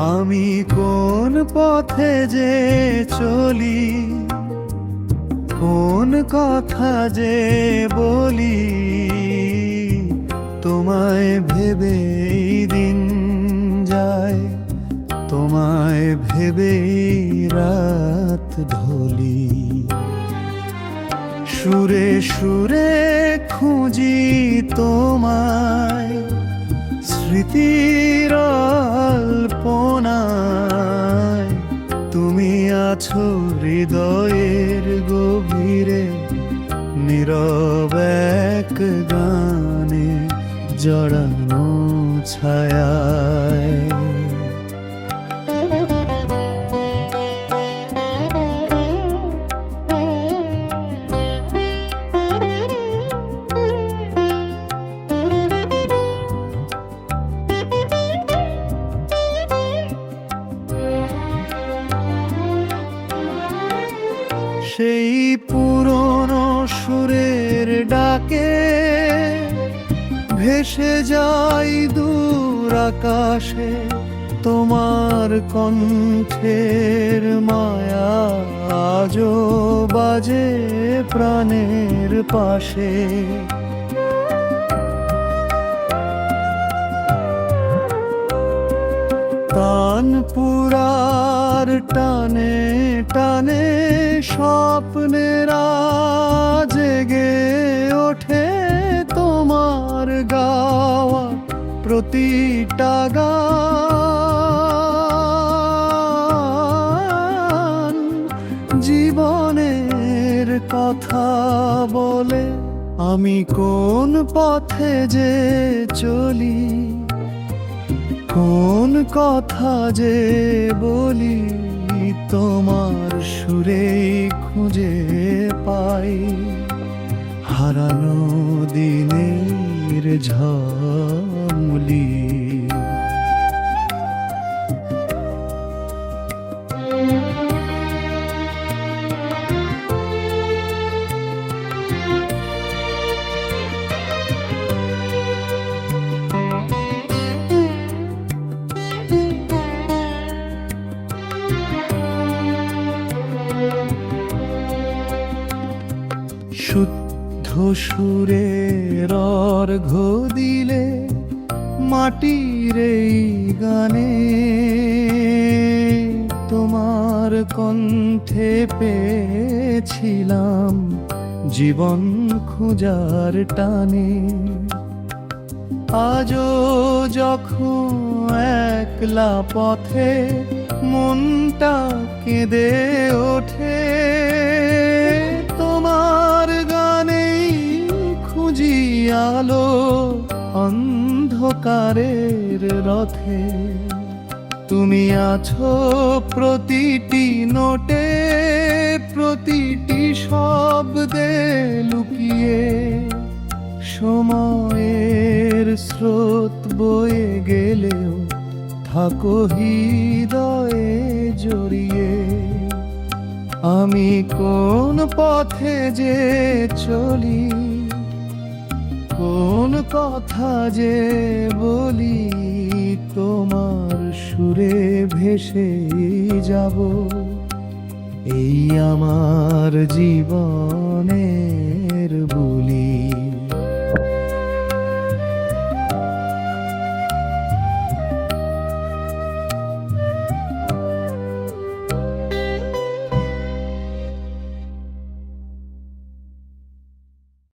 আমি কোন পথে যে চলি, কোন কথা যে বলি, তোমায় ভেবেই দিন যায়, তোমায় ভেবেই রাত ঢলি। সুরে সুরে খুঁজি তোমায়, স্মৃতির আলপনায়। তুমি আছো হৃদয়ের গভীরে, নীরব এক গানে জড়ানো ছায়ায়। সেই পুরনো সুরের ডাকে ভেসে যাই দূর আকাশে, তোমার কণ্ঠের মায়া আজও বাজে প্রাণের পাশে। তানপুরার টানে টানে স্বপ্নেরা জেগে ওঠে, তোমার গাওয়া প্রতিটা গান জীবনের কথা বলে। আমি কোন পথে যে চলি, কোন কথা যে বলি, তোমার সুরে খুঁজে পাই হারানো দিনের ঝামলি। শুদ্ধ সুরের অর্ঘ্য দিলে মাটির এই গানে, তোমার কণ্ঠে পেয়েছিলাম জীবন খুঁজার টানে। আজও যখন একলা পথে মনটা কেঁদে ওঠে, তোমার গানেই খুঁজি আলো অন্ধকারের রথে। তুমি আছো প্রতিটি নোটে, প্রতিটি শব্দে লুকিয়ে। সময়ের স্রোত বয়ে গেলেও থাকো হৃদয়ে জড়িয়ে। আমি কোন পথে যে চলি, কোন কথা যে বলি, তোমার সুরে ভেসে যাব এই আমার জীবনে।